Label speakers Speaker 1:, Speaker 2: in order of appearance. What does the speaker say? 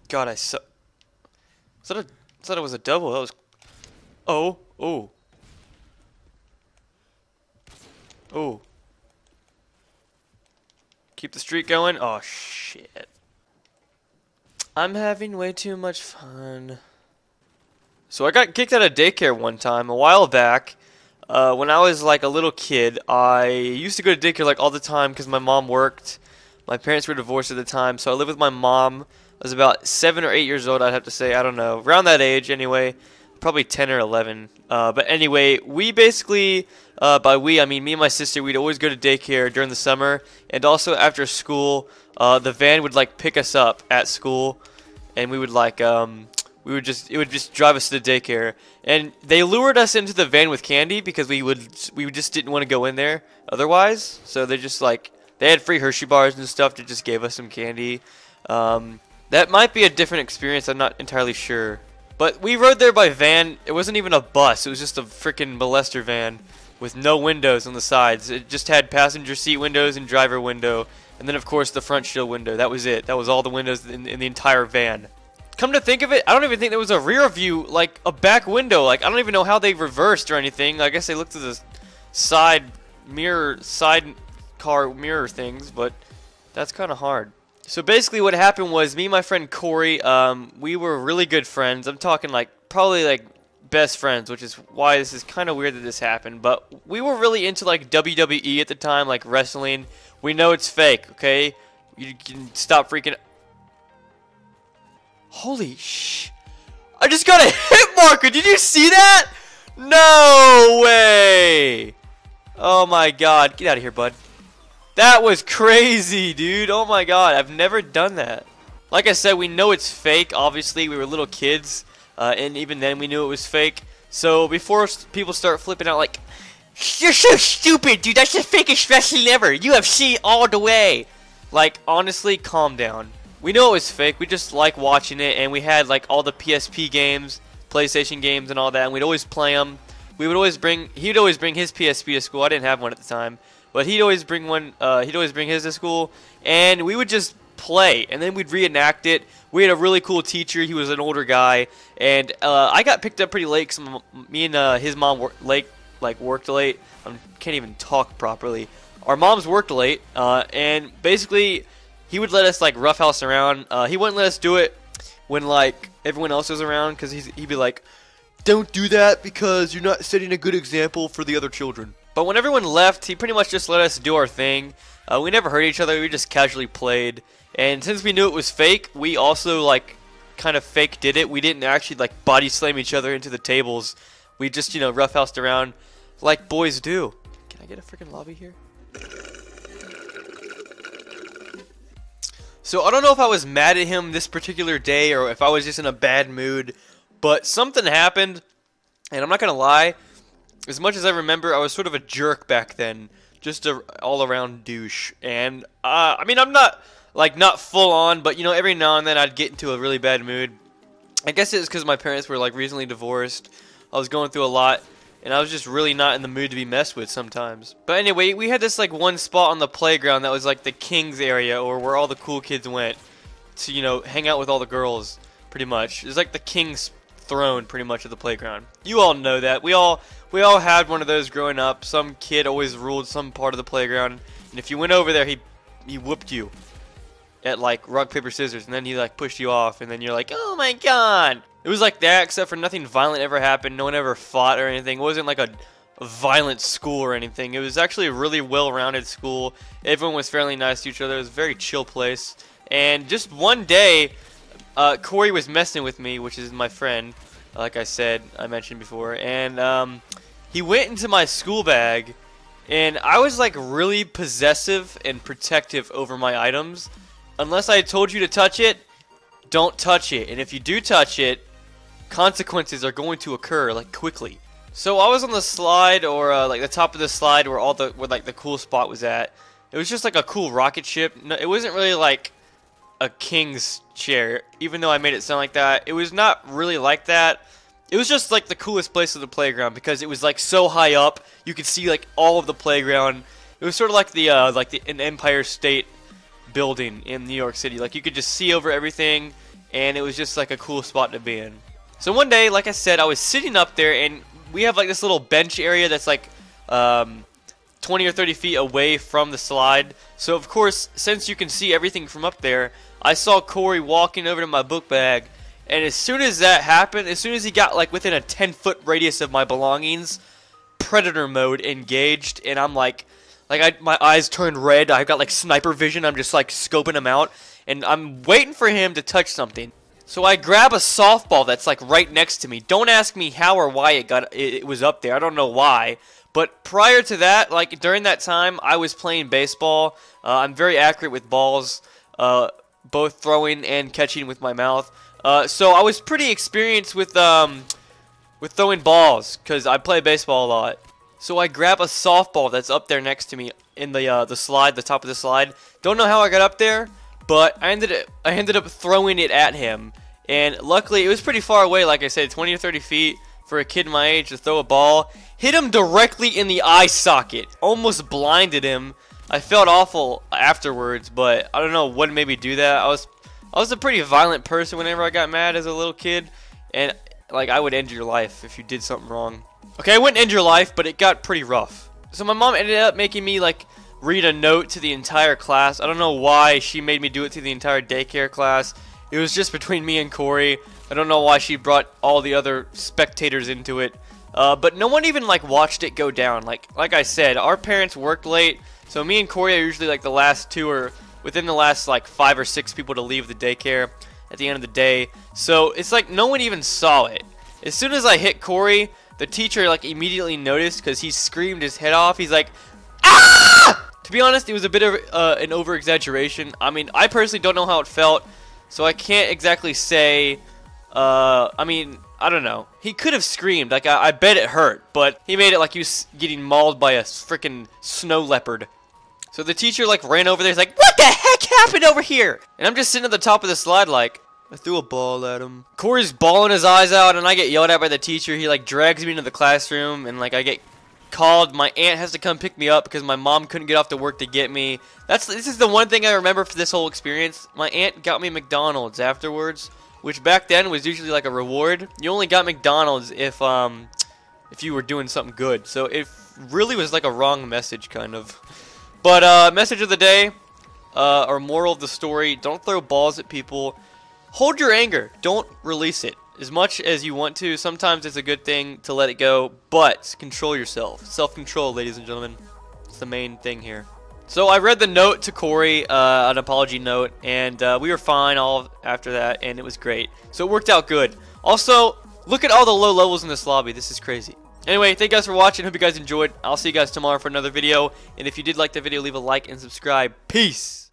Speaker 1: God, I su- was that a? I thought it was a double. That was. Oh, oh, oh. Keep the streak going. Oh shit. I'm having way too much fun. So I got kicked out of daycare one time a while back. When I was like a little kid, I used to go to daycare like all the time because my mom worked. My parents were divorced at the time, so I lived with my mom. I was about 7 or 8 years old, I'd have to say. I don't know. Around that age, anyway. Probably 10 or 11. But anyway, we basically, by we, I mean me and my sister, we'd always go to daycare during the summer. And also after school, the van would like pick us up at school. And we would like, it would just drive us to the daycare. And they lured us into the van with candy because we just didn't want to go in there otherwise. So they just like, they had free Hershey bars and stuff to just give us some candy. That might be a different experience, I'm not entirely sure. But we rode there by van. It wasn't even a bus, it was just a freaking molester van with no windows on the sides. It just had passenger seat windows and driver window. And then of course the front shield window. That was it. That was all the windows in the entire van. Come to think of it, I don't even think there was a rear view, like a back window. Like I don't even know how they reversed or anything. I guess they looked at the side car mirror things, but that's kind of hard. So basically what happened was me and my friend Corey, we were really good friends. I'm talking like probably like best friends, which is why this is kind of weird that this happened. But we were really into like WWE at the time, like wrestling. We know it's fake, okay? You can stop freaking. Holy sh! I just got a hit marker. Did you see that? No way! Oh my God! Get out of here, bud. That was crazy, dude. Oh my God, I've never done that. Like I said, we know it's fake. Obviously, we were little kids, and even then we knew it was fake. So before people start flipping out like, "You're so stupid, dude. That's the fakest wrestling ever. UFC all the way." Like, honestly, calm down. We know it was fake. We just like watching it, and we had like all the PSP games, PlayStation games, and all that. And we'd always play them. He'd always bring his PSP to school. I didn't have one at the time. But he'd always bring one. He'd always bring his to school, and we would just play, and then we'd reenact it. We had a really cool teacher. He was an older guy, and I got picked up pretty late because me and his mom worked late. Can't even talk properly. Our moms worked late, and basically he would let us like roughhouse around. He wouldn't let us do it when like everyone else was around because he'd be like, "Don't do that because you're not setting a good example for the other children." But when everyone left, he pretty much just let us do our thing. We never hurt each other. We just casually played. And since we knew it was fake, we also like kind of fake did it. We didn't actually like body slam each other into the tables. We just, you know, roughhoused around like boys do. Can I get a freaking lobby here? So I don't know if I was mad at him this particular day or if I was just in a bad mood. But something happened. And I'm not going to lie. As much as I remember, I was sort of a jerk back then, just a all-around douche. And I mean, I'm not not full on, but you know, every now and then I'd get into a really bad mood. I guess it's because my parents were like recently divorced. I was going through a lot, and I was just really not in the mood to be messed with sometimes. But anyway, we had this like one spot on the playground that was like the king's area, or where all the cool kids went to, you know, hang out with all the girls. Pretty much, it was like the king's throne, pretty much, of the playground. You all know that. We all had one of those growing up. Some kid always ruled some part of the playground, and if you went over there, he whooped you at like rock paper scissors, and then he like pushed you off, and then you're like, oh my God. It was like that, except for nothing violent ever happened. No one ever fought or anything. It wasn't like a violent school or anything. It was actually a really well-rounded school. Everyone was fairly nice to each other. It was a very chill place. And just one day, Corey was messing with me, which is my friend, like I mentioned before, and he went into my school bag, and I was like really possessive and protective over my items. Unless I told you to touch it, don't touch it, and if you do touch it, consequences are going to occur like quickly. So I was on the slide, or like the top of the slide where like the cool spot was at. It was just like a cool rocket ship. No, it wasn't really like a king's chair, even though I made it sound like that. It was not really like that. It was just like the coolest place of the playground because it was like so high up, you could see like all of the playground. It was sort of like an Empire State Building in New York City. Like you could just see over everything, and it was just like a cool spot to be in. So one day, like I said, I was sitting up there, and we have like this little bench area that's like 20 or 30 feet away from the slide. So of course, since you can see everything from up there, I saw Corey walking over to my book bag, and as soon as that happened, as soon as he got like within a 10-foot radius of my belongings, predator mode engaged, and I'm like my eyes turned red. I've got like sniper vision. I'm just like scoping him out, and I'm waiting for him to touch something. So I grab a softball that's like right next to me. Don't ask me how or why it was up there. I don't know why. But prior to that, like during that time, I was playing baseball. I'm very accurate with balls, both throwing and catching with my mouth. So I was pretty experienced with throwing balls because I play baseball a lot. So I grab a softball that's up there next to me in the slide, the top of the slide. Don't know how I got up there, but I ended up throwing it at him. And luckily, it was pretty far away, like I said, 20 or 30 feet for a kid my age to throw a ball. Hit him directly in the eye socket. Almost blinded him. I felt awful afterwards, but I don't know what made me do that. I was a pretty violent person whenever I got mad as a little kid, and like I would end your life if you did something wrong. Okay, I wouldn't end your life, but it got pretty rough. So my mom ended up making me like read a note to the entire class. I don't know why she made me do it to the entire daycare class. It was just between me and Corey. I don't know why she brought all the other spectators into it. But no one even like watched it go down. Like I said, our parents worked late, so me and Corey are usually like the last two or within the last like 5 or 6 people to leave the daycare at the end of the day. So it's like no one even saw it. As soon as I hit Corey, the teacher like immediately noticed because he screamed his head off. He's like, "Ah!" To be honest, it was a bit of an over-exaggeration. I mean, I personally don't know how it felt, so I can't exactly say. I mean, I don't know. He could have screamed. Like, I bet it hurt, but he made it like he was getting mauled by a freaking snow leopard. So the teacher, like, ran over there. He's like, "What the heck happened over here?" And I'm just sitting at the top of the slide like, I threw a ball at him. Corey's bawling his eyes out, and I get yelled at by the teacher. He, like, drags me into the classroom, and, like, I get called. My aunt has to come pick me up because my mom couldn't get off to work to get me. This is the one thing I remember for this whole experience. My aunt got me McDonald's afterwards, which back then was usually like a reward. You only got McDonald's if you were doing something good. So it really was like a wrong message, kind of. But message of the day, or moral of the story: don't throw balls at people. Hold your anger. Don't release it. As much as you want to, sometimes it's a good thing to let it go, but control yourself. Self-control, ladies and gentlemen. It's the main thing here. So I read the note to Corey, an apology note, and we were fine all after that, and it was great. So it worked out good. Also, look at all the low levels in this lobby. This is crazy. Anyway, thank you guys for watching. Hope you guys enjoyed. I'll see you guys tomorrow for another video. And if you did like the video, leave a like and subscribe. Peace!